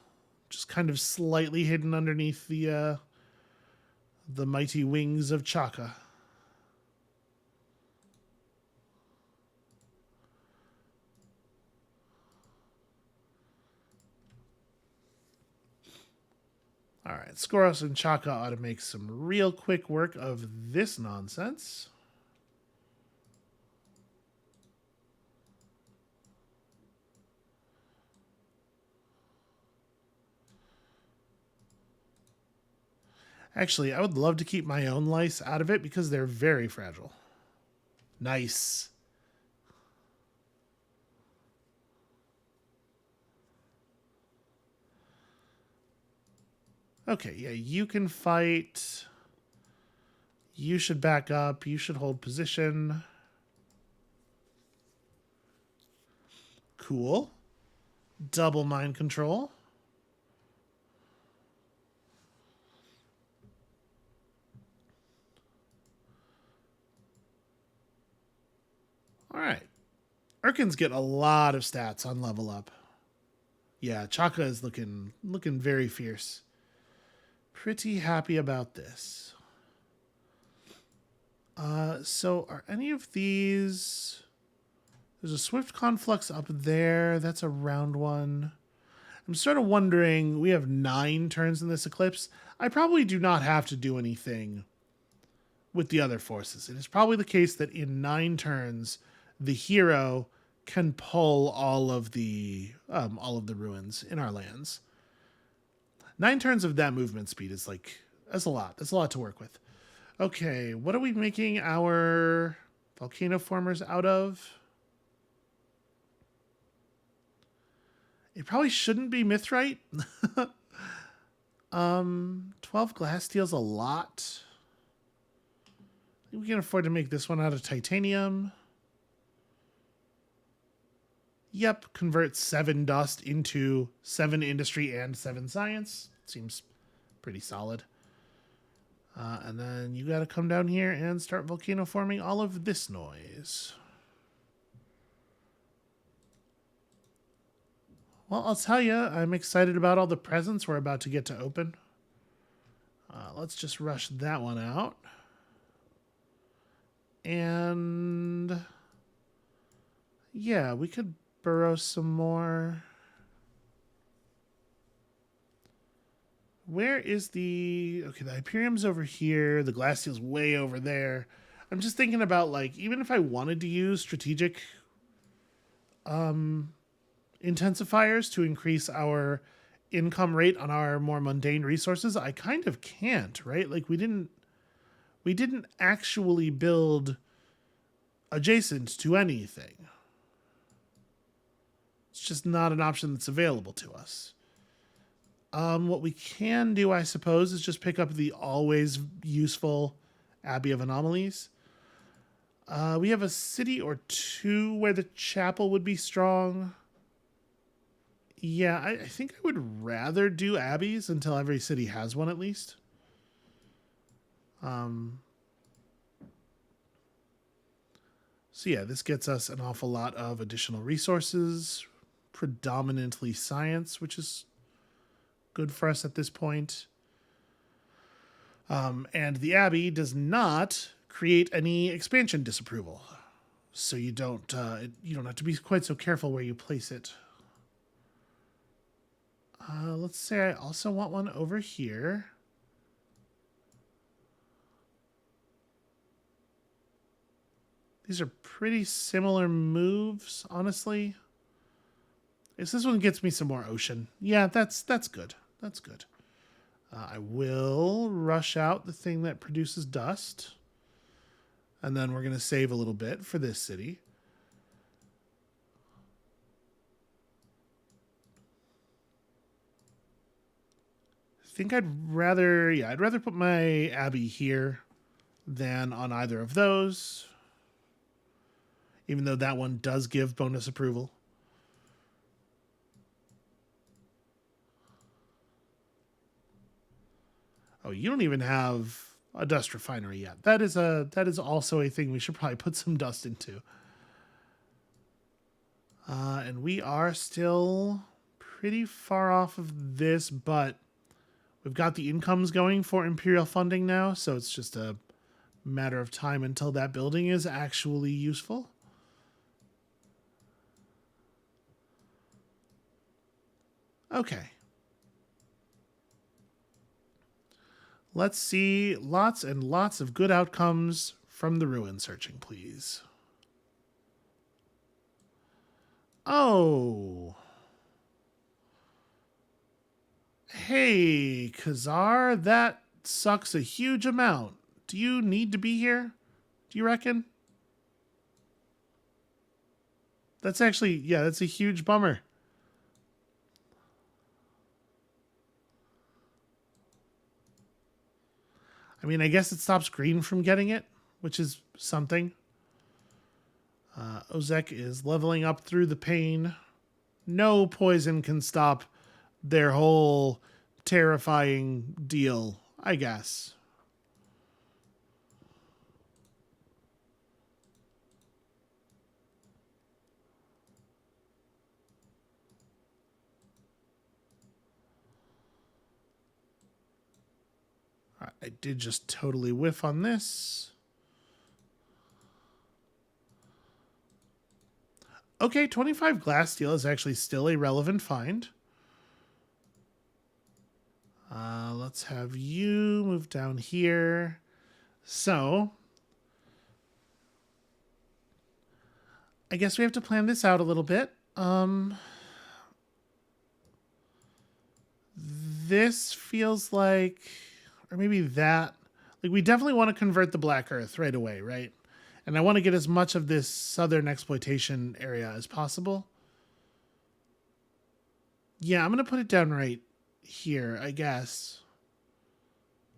Just kind of slightly hidden underneath the mighty wings of Chaka. All right, Skoros and Chaka ought to make some real quick work of this nonsense. Actually, I would love to keep my own lice out of it because they're very fragile. Nice. Okay, yeah, you can fight. You should back up. You should hold position. Cool. Double mind control. All right. Urkin's getting a lot of stats on level up. Yeah, Chaka is looking very fierce. Pretty happy about this. So are any of these... There's a Swift Conflux up there. That's a round one. I'm sort of wondering, we have 9 turns in this eclipse. I probably do not have to do anything with the other forces. It is probably the case that in 9 turns, the hero can pull all of the ruins in our lands. 9 turns of that movement speed is like, that's a lot. That's a lot to work with. Okay, what are we making our volcano formers out of. It probably shouldn't be mithrite. 12 glass steel's a lot. I think we can afford to make this one out of titanium. Yep, convert 7 dust into 7 industry and 7 science. Seems pretty solid. And then you got to come down here and start volcano forming all of this noise. Well, I'll tell you, I'm excited about all the presents we're about to get to open. Let's just rush that one out. And yeah, we could burrow some more. Where is the... Okay, the Hyperium's over here. The glass steel's way over there. I'm just thinking about, like, even if I wanted to use strategic intensifiers to increase our income rate on our more mundane resources, I kind of can't, right? Like, we didn't actually build adjacent to anything. It's just not an option that's available to us. What we can do, I suppose, is just pick up the always useful Abbey of Anomalies. We have a city or two where the chapel would be strong. Yeah, I think I would rather do abbeys until every city has one at least. So yeah, this gets us an awful lot of additional resources, predominantly science, which is good for us at this point. And the Abbey does not create any expansion disapproval, so you don't have to be quite so careful where you place it. Let's say I also want one over here. These are pretty similar moves, honestly. This one gets me some more ocean. Yeah, that's good. That's good. I will rush out the thing that produces dust. And then we're going to save a little bit for this city. I think I'd rather put my Abbey here than on either of those. Even though that one does give bonus approval. Oh, you don't even have a dust refinery yet. That is also a thing we should probably put some dust into. And we are still pretty far off of this, but we've got the incomes going for Imperial funding now, so it's just a matter of time until that building is actually useful. Okay. Let's see lots and lots of good outcomes from the ruin searching, please. Oh. Hey, Khazar, that sucks a huge amount. Do you need to be here? Do you reckon? That's actually, yeah, that's a huge bummer. I mean, I guess it stops green from getting it, which is something. Ozek is leveling up through the pain. No poison can stop their whole terrifying deal, I guess. I did just totally whiff on this. Okay, 25 glass steel is actually still a relevant find. Let's have you move down here. So, I guess we have to plan this out a little bit. This feels like... Or maybe that. Like, we definitely want to convert the Black Earth right away, right? And I want to get as much of this southern exploitation area as possible. Yeah, I'm going to put it down right here, I guess.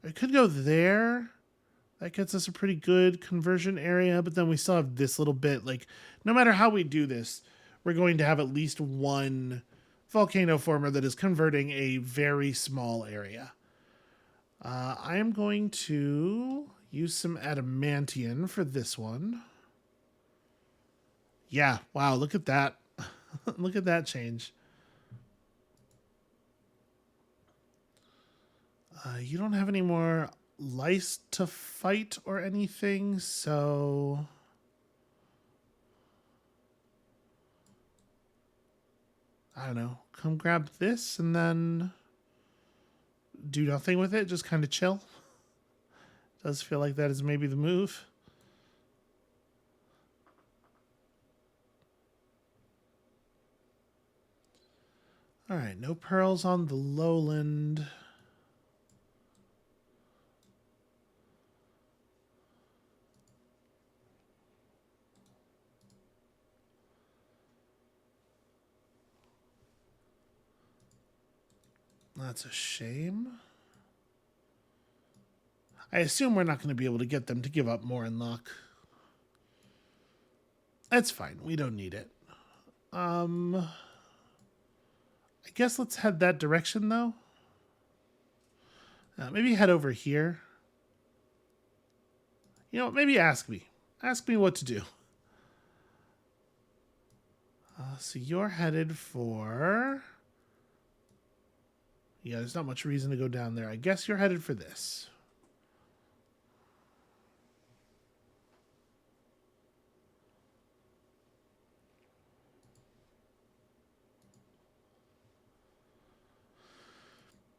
I could go there. That gets us a pretty good conversion area, but then we still have this little bit. Like, no matter how we do this, we're going to have at least one volcano former that is converting a very small area. I am going to use some adamantium for this one. Yeah, wow, look at that. Look at that change. You don't have any more lice to fight or anything, so... I don't know. Come grab this and then do nothing with it. Just kind of chill. Does feel like that is maybe the move. All right, no pearls on the lowland. That's a shame. I assume we're not going to be able to get them to give up more in luck. That's fine. We don't need it. I guess let's head that direction, though. Maybe head over here. You know, maybe ask me. Ask me what to do. So you're headed for... Yeah, there's not much reason to go down there. I guess you're headed for this.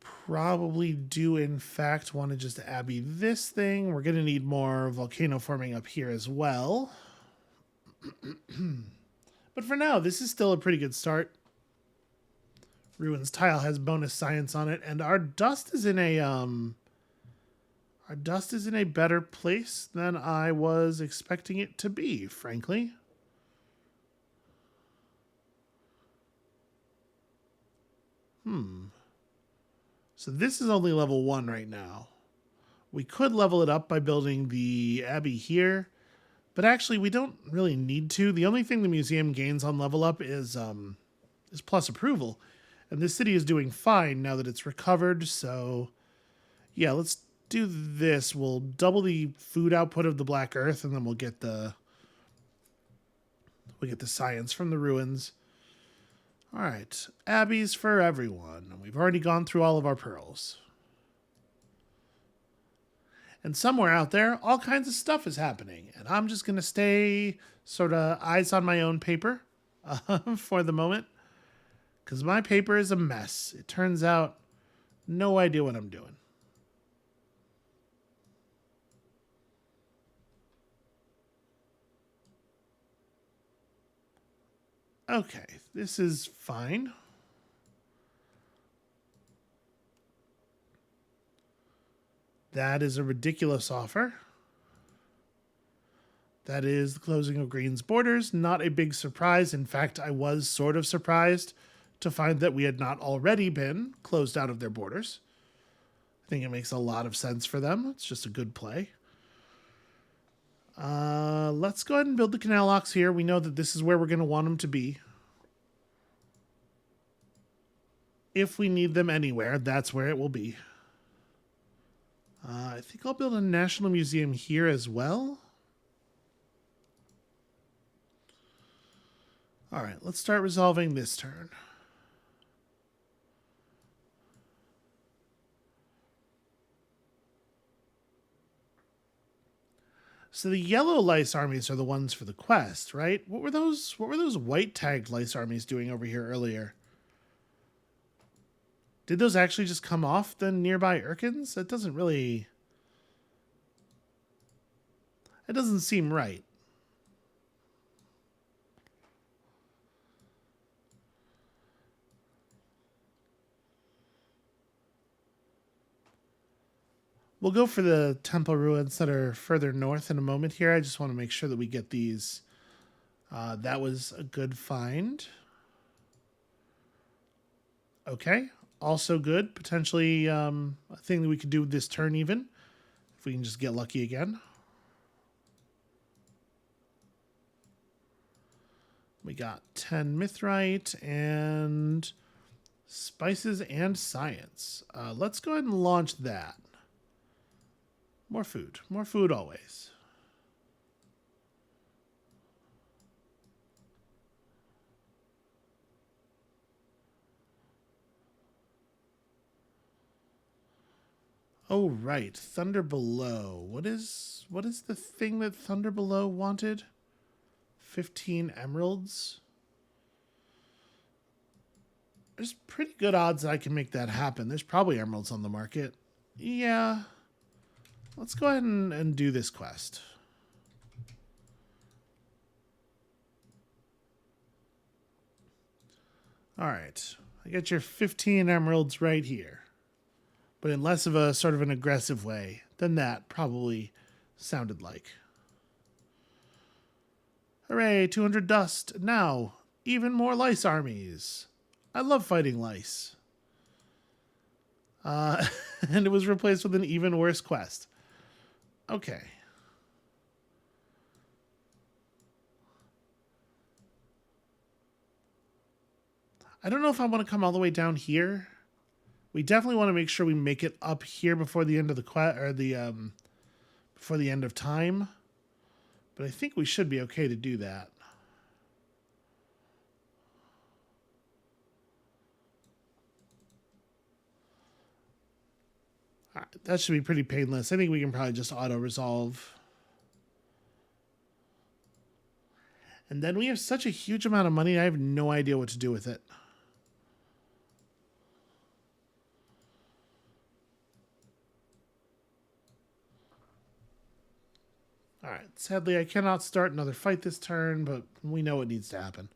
Probably do, in fact, want to just abbey this thing. We're going to need more volcano forming up here as well. But for now, this is still a pretty good start. Ruins tile has bonus science on it, and our dust is in a better place than I was expecting it to be, frankly. So this is only level 1 right now. We could level it up by building the abbey here, but actually we don't really need to. The only thing the museum gains on level up is plus approval. And this city is doing fine now that it's recovered, so yeah, let's do this. We'll double the food output of the Black Earth, and then we'll get the science from the ruins. All right, abbeys for everyone. We've already gone through all of our pearls. And somewhere out there, all kinds of stuff is happening, and I'm just going to stay sort of eyes on my own paper for the moment. Because my paper is a mess. It turns out, no idea what I'm doing. Okay, this is fine. That is a ridiculous offer. That is the closing of Green's borders. Not a big surprise. In fact, I was sort of surprised to find that we had not already been closed out of their borders. I think it makes a lot of sense for them. It's just a good play. Let's go ahead and build the canal locks here. We know that this is where we're going to want them to be. If we need them anywhere, that's where it will be. I think I'll build a national museum here as well. All right, let's start resolving this turn. So the yellow lice armies are the ones for the quest, right? What were those white tagged lice armies doing over here earlier? Did those actually just come off the nearby Urkins? That doesn't really... That doesn't seem right. We'll go for the temple ruins that are further north in a moment here. I just want to make sure that we get these. That was a good find. Okay. Also good. Potentially a thing that we could do this turn even. If we can just get lucky again. We got 10 mithrite and spices and science. Let's go ahead and launch that. More food. More food always. Oh, right. Thunder Below. What is the thing that Thunder Below wanted? 15 emeralds. There's pretty good odds that I can make that happen. There's probably emeralds on the market. Yeah. Let's go ahead and do this quest. All right. I got your 15 emeralds right here. But in less of a sort of an aggressive way than that probably sounded like. Hooray, 200 dust. Now, even more lice armies. I love fighting lice. And it was replaced with an even worse quest. Okay. I don't know if I want to come all the way down here. We definitely want to make sure we make it up here before the end of the quest, or before the end of time. But I think we should be okay to do that. All right, that should be pretty painless. I think we can probably just auto-resolve. And then we have such a huge amount of money, I have no idea what to do with it. Alright, sadly I cannot start another fight this turn, but we know what needs to happen.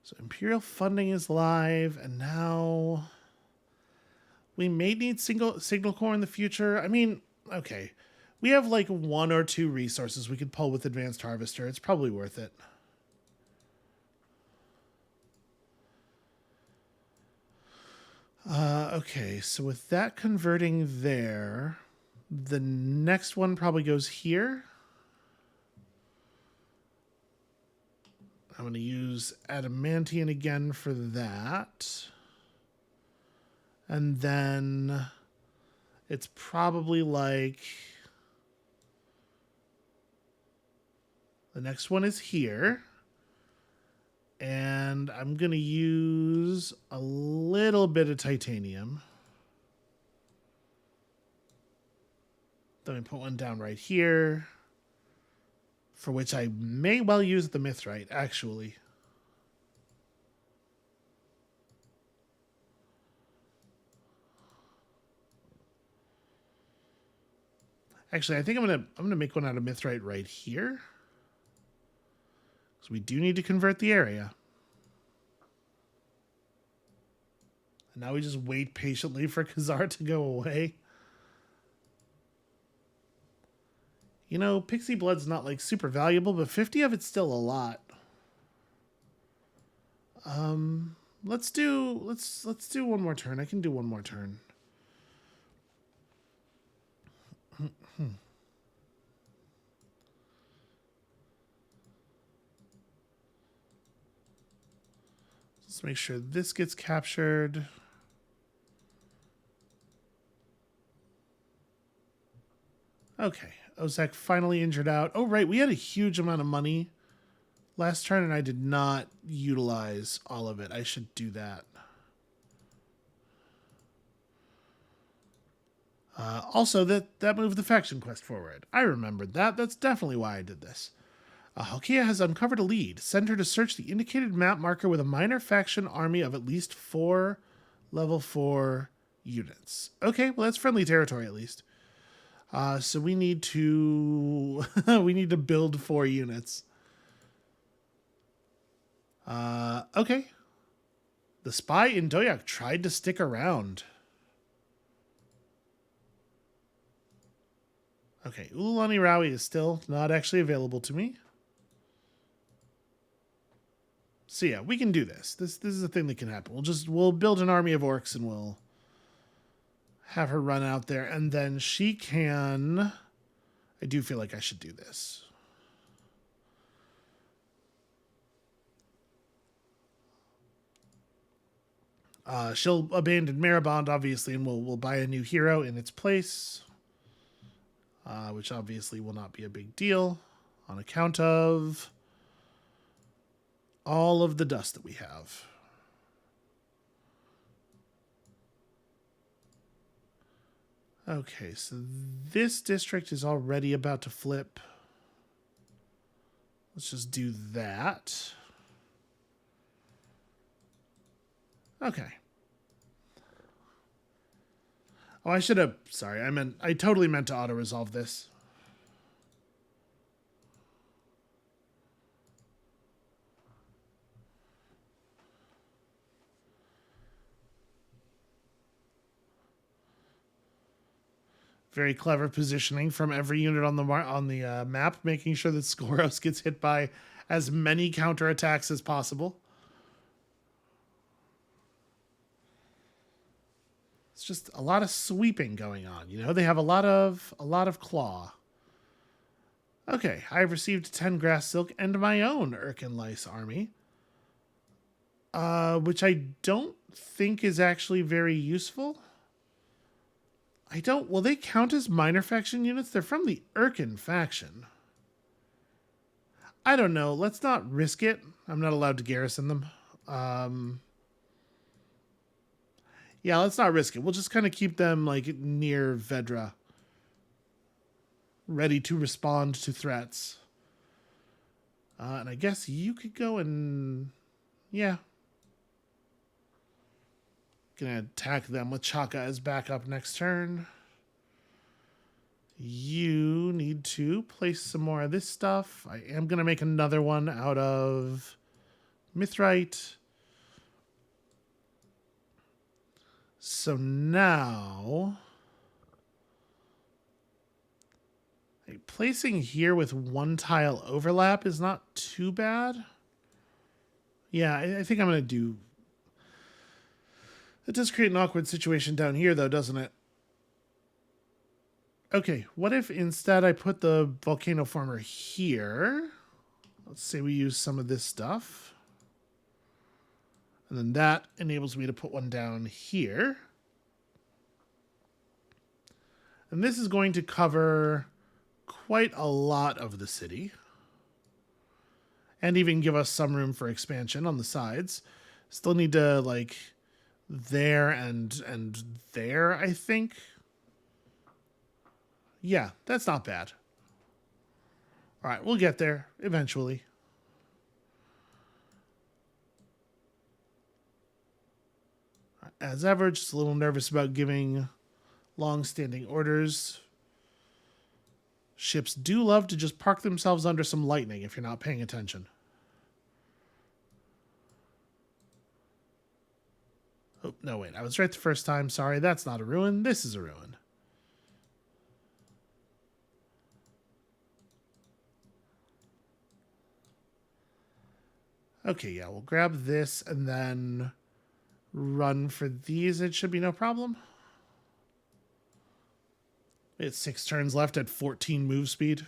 So Imperial funding is live, and now we may need signal core in the future. I mean, okay. We have like 1 or 2 resources we could pull with Advanced Harvester. It's probably worth it. Okay, so with that converting there, the next one probably goes here. I'm going to use Adamantium again for that. And then it's probably like... the next one is here. And I'm going to use a little bit of titanium. Then I put one down right here, for which I may well use the mithrite, actually. Actually, I think I'm gonna make one out of mithrite right here. So we do need to convert the area. And now we just wait patiently for Khazar to go away. You know, pixie blood's not like super valuable, but 50 of it's still a lot. Let's do one more turn. I can do one more turn. Let's make sure this gets captured. Okay, Ozek finally injured out. Oh, right, we had a huge amount of money last turn, and I did not utilize all of it. I should do that. Also, that moved the faction quest forward. I remembered that. That's definitely why I did this. Halkia has uncovered a lead. Send her to search the indicated map marker with a minor faction army of at least 4 level 4 units. Okay, well that's friendly territory at least. So we need to we need to build 4 units. Okay. The spy in Doyak tried to stick around. Okay, Ulani Rawi is still not actually available to me. So yeah, we can do this. This is a thing that can happen. We'll build an army of orcs and we'll have her run out there, and then she can. I do feel like I should do this. She'll abandon Maribond, obviously, and we'll buy a new hero in its place, which obviously will not be a big deal on account of all of the dust that we have. Okay, so this district is already about to flip. Let's just do that. Okay. Oh, I should have... Sorry, I totally meant to auto-resolve this. Very clever positioning from every unit on the map, making sure that Skoros gets hit by as many counterattacks as possible. It's just a lot of sweeping going on. You know, they have a lot of claw. Okay, I've received 10 grass silk and my own Urkin Lice army, which I don't think is actually very useful. Will they count as minor faction units? They're from the Urkin faction. I don't know. Let's not risk it. I'm not allowed to garrison them. Yeah, let's not risk it. We'll just kind of keep them like near Vedra, ready to respond to threats. And I guess you could go and... Yeah. Gonna attack them with Chaka as backup next turn. You need to place some more of this stuff. I am gonna make another one out of Mithrite. So now... placing here with one tile overlap is not too bad. Yeah, I think I'm gonna do... It does create an awkward situation down here, though, doesn't it? Okay, what if instead I put the volcano former here? Let's say we use some of this stuff. And then that enables me to put one down here. And this is going to cover quite a lot of the city. And even give us some room for expansion on the sides. Still need to, like... there and there, I think. Yeah, that's not bad. All right, we'll get there eventually. As ever, just a little nervous about giving long-standing orders. Ships do love to just park themselves under some lightning if you're not paying attention. Oh, no, wait. I was right the first time. Sorry, that's not a ruin. This is a ruin. Okay, yeah, we'll grab this and then run for these. It should be no problem. It's 6 turns left at 14 move speed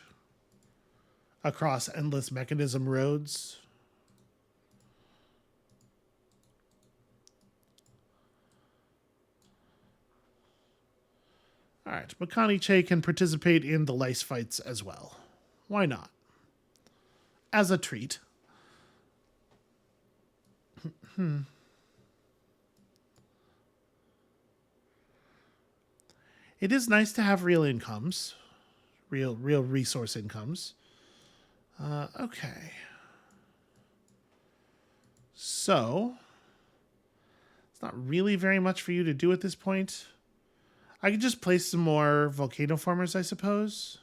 across endless mechanism roads. All right, Makani Che can participate in the lice fights as well. Why not? As a treat. It is nice to have real incomes. Real resource incomes. Okay. So, it's not really very much for you to do at this point. I could just place some more volcano formers, I suppose.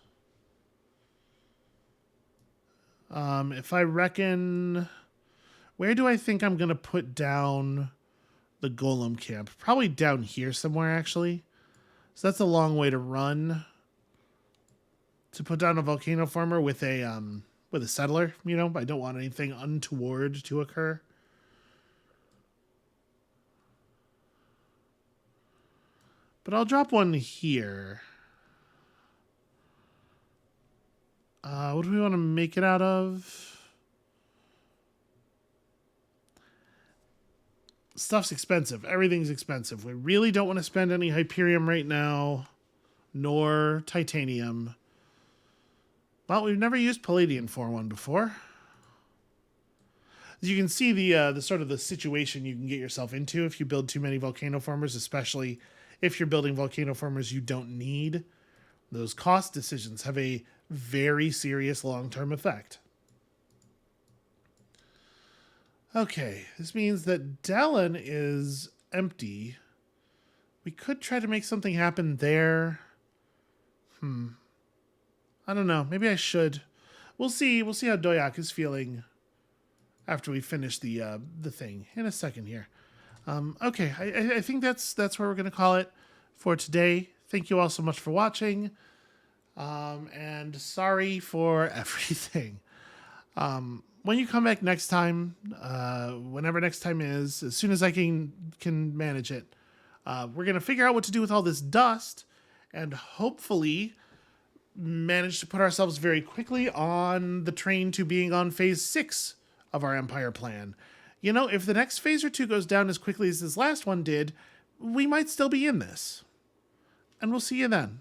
If I reckon... Where do I think I'm going to put down the golem camp. Probably down here somewhere, actually. So that's a long way to run to put down a volcano farmer with a settler. You know, I don't want anything untoward to occur. But I'll drop one here. What do we want to make it out of? Stuff's expensive. Everything's expensive. We really don't want to spend any Hyperium right now, nor Titanium. Well, we've never used Palladium for one before. As you can see, the sort of the situation you can get yourself into if you build too many volcano farmers, especially if you're building volcano farmers you don't need. Those cost decisions have a very serious long-term effect. Okay, this means that Dallin is empty. We could try to make something happen there. I don't know. Maybe I should. We'll see. We'll see how Doyak is feeling after we finish the thing in a second here. Okay, I think that's where we're gonna call it for today. Thank you all so much for watching. And sorry for everything. When you come back next time, whenever next time is, as soon as I can manage it, we're going to figure out what to do with all this dust and hopefully manage to put ourselves very quickly on the train to being on phase 6 of our Empire plan. You know, if the next phase or two goes down as quickly as this last one did, we might still be in this. And we'll see you then.